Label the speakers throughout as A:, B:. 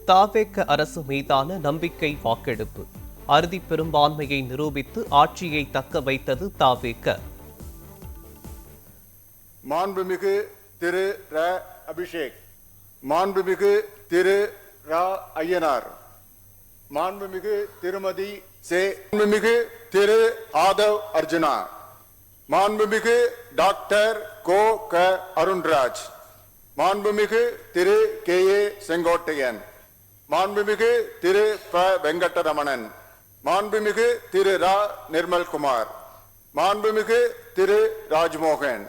A: தாவேக அரசு மீதான நம்பிக்கை வாக்கெடுப்பு. அறுதி பெரும்பான்மையை நிரூபித்து ஆட்சியை தக்க வைத்தது தாவேக.
B: மாண்புமிகு திரு ர. அபிஷேக், மாண்புமிகு திரு ரா. ஐயனார், மாண்புமிகு திருமதி சே. மாண்புமிகு திரு ஆதவ் அர்ஜுனா, மாண்புமிகு டாக்டர் கோ. க. அருண்ராஜ், மாண்புமிகு திரு கே. ஏ. செங்கோட்டையன், மாண்புமிகு திரு ப. வெங்கடரமணன், மாண்புமிகு திரு ரா. நிர்மல்குமார், மாண்புமிகு திரு ராஜ்மோகன்,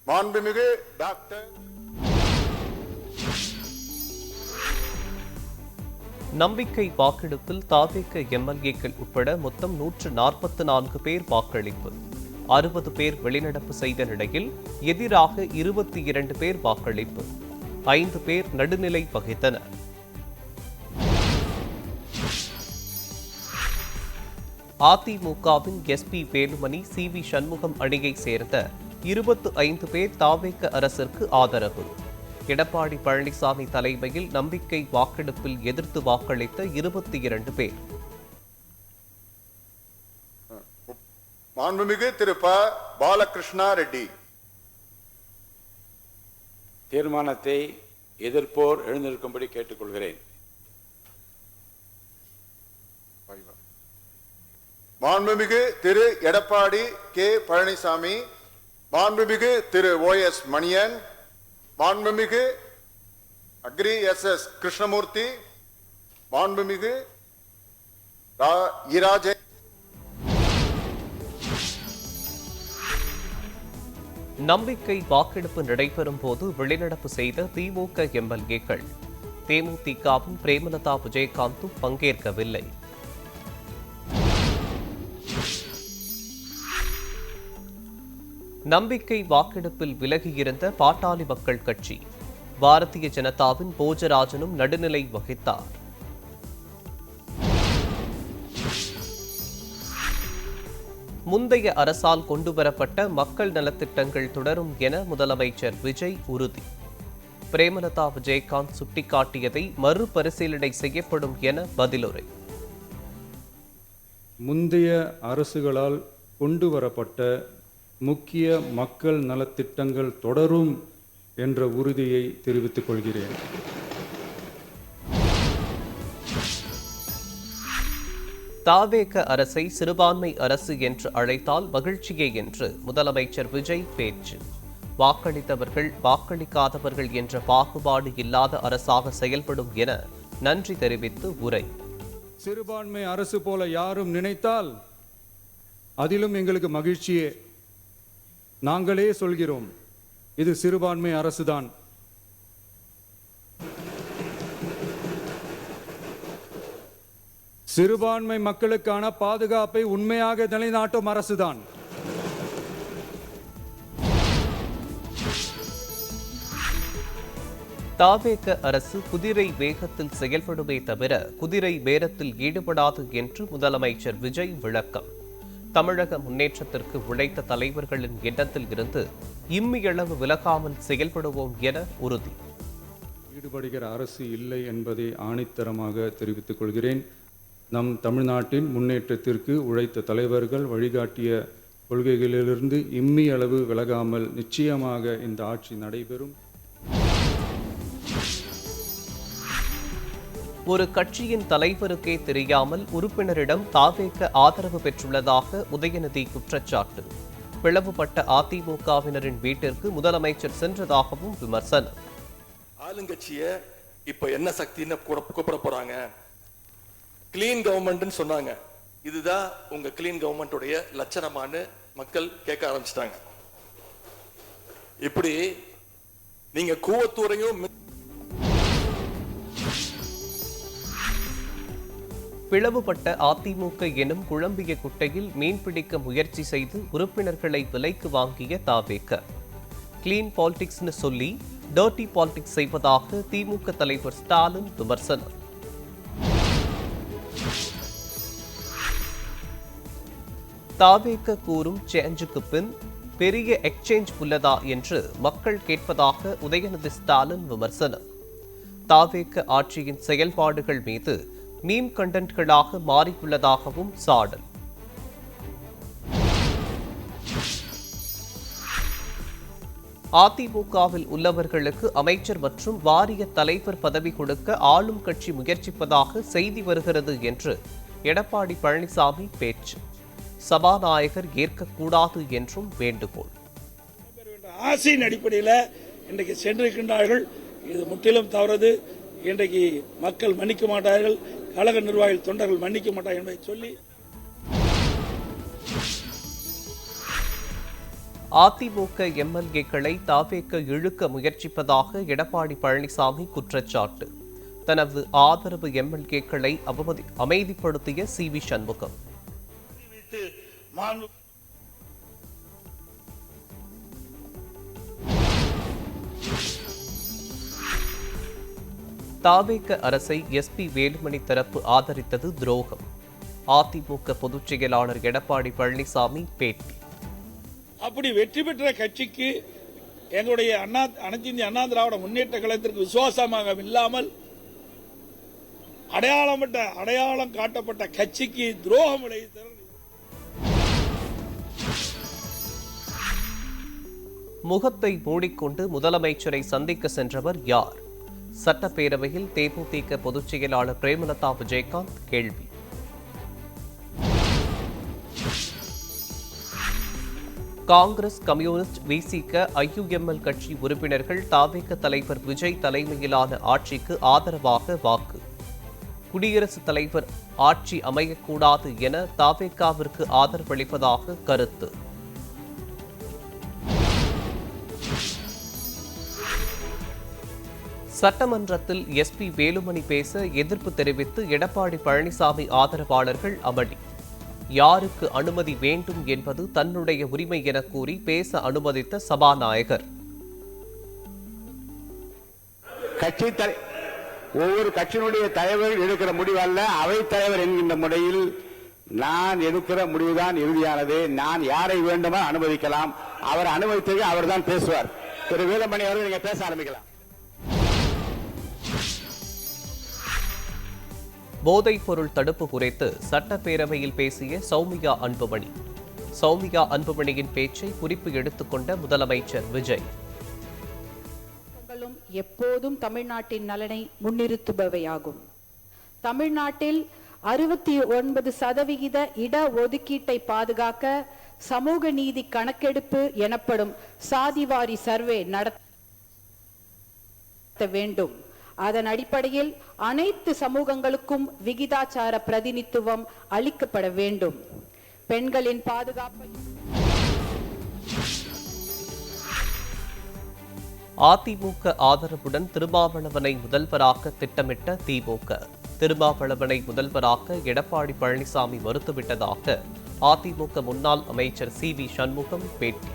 B: மாண்புமிகு டாக்டர்.
A: நம்பிக்கை வாக்கெடுப்பில் தாவேக எம்எல்ஏக்கள் உட்பட மொத்தம் 144 பேர் வாக்களிப்பு. 60 பேர் வெளிநடப்பு செய்த நிலையில் எதிராக 22 பேர் வாக்களிப்பு. 5 பேர் நடுநிலை வகித்தனர். அதிமுகவின் எஸ்.பி. வேலுமணி, சி.வி. சண்முகம் அணியை சேர்ந்த 25 பேர் தாவேக அரசிற்கு ஆதரவு. எடப்பாடி பழனிசாமி தலைமையில் நம்பிக்கை வாக்கெடுப்பில் எதிர்த்து வாக்களித்த 22 பேர்.
B: மாண்புமிகு திரு ப. பாலகிருஷ்ணா ரெட்டி,
C: தீர்மானத்தை எதிர்ப்போர் எழுந்திருக்கும்படி கேட்டுக்கொள்கிறேன்.
B: மாண்புமிகு திரு எடப்பாடி கே. பழனிசாமி, மாண்புமிகு திரு ஓ.எஸ். மணியன், மாண்புமிகு அக்ரி எஸ்.எஸ். கிருஷ்ணமூர்த்தி, மாண்புமிகு ஈராஜே.
A: நம்பிக்கை வாக்கெடுப்பு நடைபெறும் போது வெளிநடப்பு செய்த திமுக எம்எல்ஏக்கள். தேமுதிகவின் பிரேமலதா விஜயகாந்தும் பங்கேற்கவில்லை. நம்பிக்கை வாக்கெடுப்பில் விலகியிருந்த பாட்டாளி மக்கள் கட்சி. பாரதிய ஜனதாவின் போஜராஜனும் நடுநிலை வகித்தார். முந்தைய அரசால் கொண்டுவரப்பட்ட மக்கள் நலத்திட்டங்கள் தொடரும் என முதலமைச்சர் விஜய் உறுதி. பிரேமலதா விஜயகாந்த் சுட்டிக்காட்டியதை மறுபரிசீலனை செய்யப்படும் என பதிலுரை.
D: முந்தைய அரசுகளால் கொண்டுவரப்பட்ட முக்கிய மக்கள் நலத்திட்டங்கள் தொடரும் என்ற உறுதியை தெரிவித்துக் கொள்கிறேன்.
A: தாவேக அரசை சிறுபான்மை அரசு என்று அழைத்தால் மகிழ்ச்சியே என்று முதலமைச்சர் விஜய் பேச்சு. வாக்களித்தவர்கள் வாக்களிக்காதவர்கள் என்ற பாகுபாடு இல்லாத அரசாக செயல்படும் என நன்றி தெரிவித்து உரை.
D: சிறுபான்மை அரசு போல யாரும் நினைத்தால் அதிலும் எங்களுக்கு மகிழ்ச்சியே. நாங்களே சொல்கிறோம், இது சிறுபான்மை அரசுதான். சிறுபான்மை மக்களுக்கான பாதுகாப்பை உண்மையாக நிலைநாட்டும் அரசுதான்.
A: தாவேக அரசு குதிரை வேகத்தில் செயல்படுமே தவிர குதிரை பேரத்தில் ஈடுபடாது என்று முதலமைச்சர் விஜய் விளக்கம். தமிழக முன்னேற்றத்திற்கு உழைத்த தலைவர்களின் எண்ணத்தில் இருந்து இம்மியளவு விலகாமல் செயல்படுவோம் என உறுதி.
D: ஈடுபடுகிற அரசு இல்லை என்பதை ஆணித்தரமாக தெரிவித்துக் கொள்கிறேன். நம் தமிழ்நாட்டின் முன்னேற்றத்திற்கு உழைத்த தலைவர்கள் வழிகாட்டிய கொள்கைகளிலிருந்து இம்மி அளவு விலகாமல் நிச்சயமாக இந்த ஆட்சி நடைபெறும்.
A: ஒரு கட்சியின் தலைவருக்கே தெரியாமல் உறுப்பினரிடம் தாவேக ஆதரவு பெற்றுள்ளதாக உதயநிதி குற்றச்சாட்டு. பிளவுபட்ட அதிமுகவினரின் வீட்டிற்கு முதலமைச்சர் சென்றதாகவும் விமர்சனம்.
E: ஆளுங்கட்சிய இப்ப என்ன சக்தின்னு கூப்பிட போறாங்க, கிளீன் கவர்மெண்ட் சொன்னாங்க. இதுதான் உங்க கிளீன் கவர்மெண்ட்டுடைய லட்சணமானு மக்கள் கேட்க ஆரம்பிச்சிட்டாங்க. இப்படி நீங்க கூவத்தூரையும்
A: பிளவுபட்ட அதிமுக எனும் குழம்பிய குட்டையில் மீன்பிடிக்க முயற்சி செய்து உறுப்பினர்களை விலைக்கு வாங்கிய தாவேக. கிளீன் பாலிடிக்ஸ்னு சொல்லி டர்ட்டி பாலிடிக்ஸ் செய்வதாக திமுக தலைவர் ஸ்டாலின் விமர்சனம். தாவேக கூறும் சேஞ்சுக்கு பின் பெரிய எக்ஸ்சேஞ்ச் உள்ளதா என்று மக்கள் கேட்பதாக உதயநிதி ஸ்டாலின் விமர்சனம். தாவேக ஆட்சியின் செயல்பாடுகள் மீது மீம் கண்டென்ட்களாக மாறியுள்ளதாகவும் சாடல். அதிமுகவில் உள்ளவர்களுக்கு அமைச்சர் மற்றும் வாரிய தலைவர் பதவி கொடுக்க ஆளும் கட்சி முயற்சிப்பதாக செய்தி வருகிறது என்று எடப்பாடி பழனிசாமி பேச்சு. சபாநாயகர் ஏற்கக்கூடாது என்றும் வேண்டுகோள்.
F: ஆசையின் அடிப்படையில் இன்றைக்கு சென்றிருக்கின்றார்கள். இது முற்றிலும் தவறது. இன்றைக்கு மக்கள் மன்னிக்க மாட்டார்கள், கழக நிர்வாகிகள் தொண்டர்கள் மன்னிக்க மாட்டார்கள் என்பதை சொல்லி
A: அதிமுக எம்எல்ஏக்களை தாவேக இழுக்க முயற்சிப்பதாக எடப்பாடி பழனிசாமி குற்றச்சாட்டு. தனது ஆதரவு எம்எல்ஏக்களை அமைதிப்படுத்திய சி.வி. சண்முகம். தாவேக அரசை எஸ்.பி. வேலுமணி தரப்பு ஆதரித்தது துரோகம். அதிமுக பொதுச் செயலாளர் எடப்பாடி பழனிசாமி பேட்டி.
F: அப்படி வெற்றி பெற்ற கட்சிக்கு எங்களுடைய அனைத்து இந்திய அண்ணா திராவிட முன்னேற்ற கழகத்திற்கு விசுவாசமாக இல்லாமல் அடையாளம் காட்டப்பட்ட கட்சிக்கு துரோகம் விளைவித்தல்.
A: முகத்தை மூடிக்கொண்டு முதலமைச்சரை சந்திக்க சென்றவர் யார்? சட்டப்பேரவையில் தேமுதிக பொதுச் செயலாளர் பிரேமலதா விஜயகாந்த் கேள்வி. காங்கிரஸ், கம்யூனிஸ்ட், விசிக, ஐயுஎம்எல் கட்சி உறுப்பினர்கள் தாவேக தலைவர் விஜய் தலைமையிலான ஆட்சிக்கு ஆதரவாக வாக்கு. குடியரசுத் தலைவர் ஆட்சி அமையக்கூடாது என தாவேகாவிற்கு ஆதரவளிப்பதாக கருத்து. சட்டமன்றத்தில் எஸ்.பி. வேலுமணி பேச எதிர்ப்பு தெரிவித்து எடப்பாடி பழனிசாமி ஆதரவாளர்கள் அமளி. யாருக்கு அனுமதி வேண்டும் என்பது தன்னுடைய உரிமை என கூறி பேச அனுமதித்த சபாநாயகர்.
C: ஒவ்வொரு கட்சியினுடைய தலைவர் எடுக்கிற முடிவு அல்ல, அவை தலைவர் என்கின்ற முறையில் நான் எடுக்கிற முடிவுதான் இறுதியானது. நான் யாரை வேண்டுமோ அனுமதிக்கலாம். அவர் அனுமதித்தது அவர் தான் பேசுவார். திரு வேலுமணி அவர்கள் நீங்க பேச ஆரம்பிக்கலாம்.
A: போதைப் பொருள் தடுப்பு குறித்து சட்டப்பேரவையில் பேசிய சௌமியா அன்புமணி. சௌமியா அன்புமணியின் பேச்சை குறிப்பு எடுத்துக்கொண்ட முதலமைச்சர் விஜய்.
G: எப்போதும் தமிழ்நாட்டின் நலனை முன்னிறுத்துபவையாகும். தமிழ்நாட்டில் 69% இட ஒதுக்கீட்டை பாதுகாக்க சமூக நீதி கணக்கெடுப்பு எனப்படும் சாதிவாரி சர்வே நடத்த வேண்டும். அதன் அடிப்படையில் அனைத்து சமூகங்களுக்கும் விகிதாச்சார பிரதிநிதித்துவம் அளிக்கப்பட வேண்டும். பெண்களின் பாதுகாப்பை
A: அதிமுக ஆதரவுடன் திருமாவளவனை முதல்வராக்க திட்டமிட்ட திமுக. திருமாவளவனை முதல்வராக்க எடப்பாடி பழனிசாமி மறுத்துவிட்டதாக அதிமுக முன்னாள் அமைச்சர் சி.வி. சண்முகம் பேட்டி.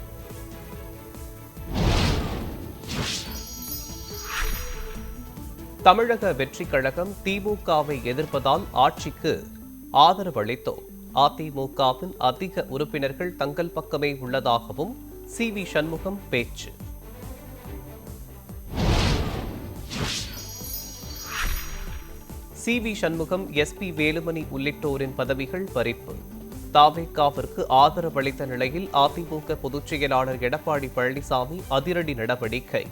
A: தமிழக வெற்றிக் கழகம் திமுகவை எதிர்ப்பதால் ஆட்சிக்கு ஆதரவு அளித்தோம். அதிமுகவின் அதிக உறுப்பினர்கள் தங்கள் பக்கமே உள்ளதாகவும் சி.வி. சண்முகம் பேச்சு. சி.வி. சண்முகம், எஸ்.பி. வேலுமணி உள்ளிட்டோரின் பதவிகள் பறிப்பு. தாவேகாவிற்கு ஆதரவளித்த நிலையில் அதிமுக பொதுச் செயலாளர் எடப்பாடி பழனிசாமி அதிரடி நடவடிக்கை.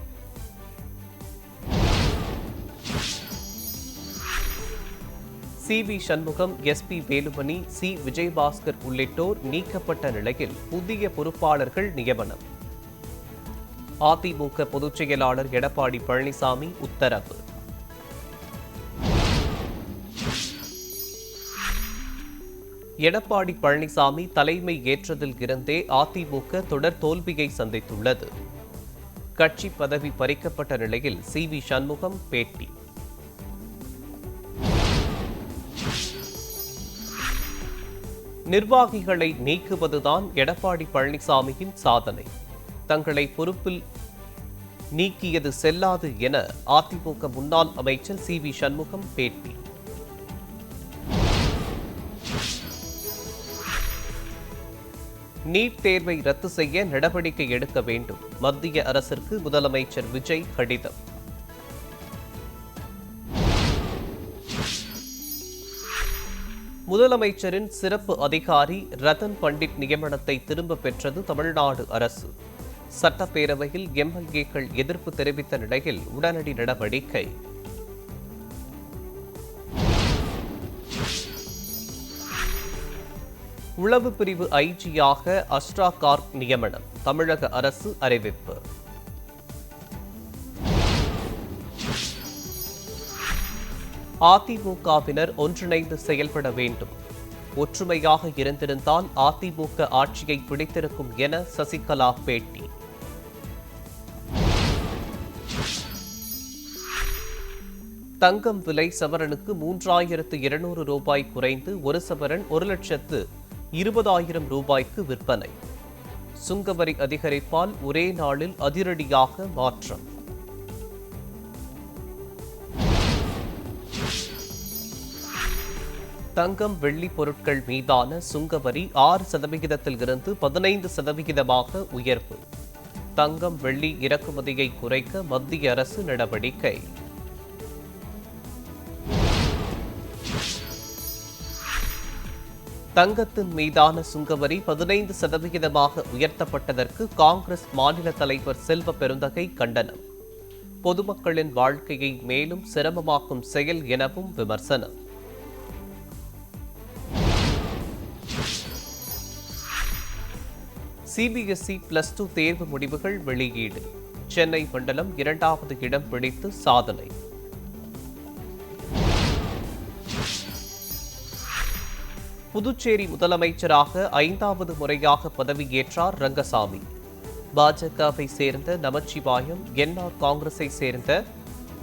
A: CV. Shanmugam, S P. Velumani, C. Vijayabaskar உள்ளிட்டோர் நீக்கப்பட்ட நிலையில் புதிய பொறுப்பாளர்கள் நியமனம். அதிமுக பொதுச் செயலாளர் எடப்பாடி பழனிசாமி உத்தரவு. எடப்பாடி பழனிசாமி தலைமை ஏற்றதில் இருந்தே அதிமுக தொடர் தோல்வியை சந்தித்துள்ளது. கட்சி பதவி பறிக்கப்பட்ட நிலையில் சி.வி. சண்முகம் பேட்டி. நிர்வாகிகளை நீக்குவதுதான் எடப்பாடி பழனிசாமியின் சாதனை. தங்களை பொறுப்பில் நீக்கியது செல்லாது என அதிமுக முன்னாள் அமைச்சர் சி.வி. சண்முகம் பேட்டி. நீட் தேர்வை ரத்து செய்ய நடவடிக்கை எடுக்க வேண்டும். மத்திய அரசிற்கு முதலமைச்சர் விஜய் கடிதம். முதலமைச்சரின் சிறப்பு அதிகாரி ரத்தன் பண்டிட் நியமனத்தை திரும்ப பெற்றது தமிழ்நாடு அரசு. சட்டப்பேரவையில் எம்எல்ஏக்கள் எதிர்ப்பு தெரிவித்த நிலையில் உடனடி நடவடிக்கை. உளவு பிரிவு ஐஜியாக அஸ்ரா கார்க் நியமனம் தமிழக அரசு அறிவிப்பு. அதிமுகவினர் ஒன்றிணைந்து செயல்பட வேண்டும். ஒற்றுமையாக இருந்திருந்தால் அதிமுக ஆட்சியை பிடித்திருக்கும் என சசிகலா பேட்டி. தங்கம் விலை சவரனுக்கு 3200 ரூபாய் குறைந்து ஒரு சவரன் 1,20,000 ரூபாய்க்கு விற்பனை. சுங்கவரி அதிகரிப்பால் ஒரே நாளில் அதிரடியாக மாற்றம். தங்கம் வெள்ளி பொருட்கள் மீதான சுங்கவரி 6% இருந்து 15% உயர்வு. தங்கம் வெள்ளி இறக்குமதியை குறைக்க மத்திய அரசு நடவடிக்கை. தங்கத்தின் மீதான சுங்கவரி 15% உயர்த்தப்பட்டதற்கு காங்கிரஸ் மாநில தலைவர் செல்வ பெருந்தகை கண்டனம். பொதுமக்களின் வாழ்க்கையை மேலும் சிரமமாக்கும் செயல் எனவும் விமர்சனம். சிபிஎஸ்இ +2 தேர்வு முடிவுகள் வெளியீடு. சென்னை மண்டலம் 2வது இடம் பிடித்து சாதனை. புதுச்சேரி முதலமைச்சராக 5வது முறையாக பதவியேற்றார் ரங்கசாமி. பாஜகவை சேர்ந்த நமச்சிவாயம், என்ஆர் காங்கிரஸை சேர்ந்த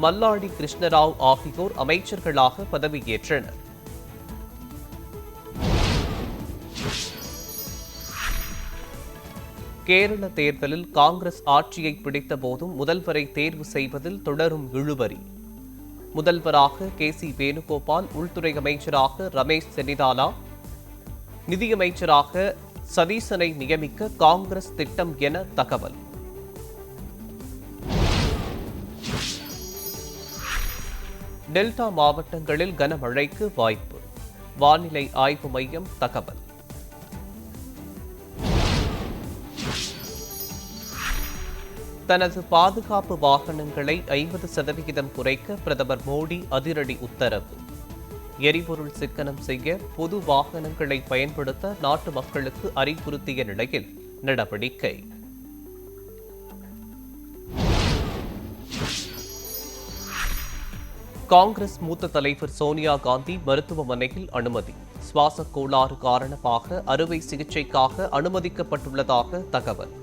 A: மல்லாடி கிருஷ்ணராவ் ஆகியோர் அமைச்சர்களாக பதவியேற்றனர். கேரள தேர்தலில் காங்கிரஸ் ஆட்சியை பிடித்த போதும் முதல்வரை தேர்வு செய்வதில் தொடரும் இழுபறி. முதல்வராக KC வேணுகோபால், உள்துறை அமைச்சராக ரமேஷ் சென்னிதாலா, நிதியமைச்சராக சதீசனை நியமிக்க காங்கிரஸ் திட்டம் என தகவல். டெல்டா மாவட்டங்களில் கனமழைக்கு வாய்ப்பு. வானிலை ஆய்வு மையம் தகவல். தனது பாதுகாப்பு வாகனங்களை 50% குறைக்க பிரதமர் மோடி அதிரடி உத்தரவு. எரிபொருள் சிக்கனம் செய்ய பொது வாகனங்களை பயன்படுத்த நாட்டு மக்களுக்கு அறிவுறுத்திய நிலையில் நடவடிக்கை. காங்கிரஸ் மூத்த தலைவர் சோனியா காந்தி மருத்துவமனையில் அனுமதி. சுவாச கோளாறு காரணமாக அறுவை சிகிச்சைக்காக அனுமதிக்கப்பட்டுள்ளதாக தகவல்.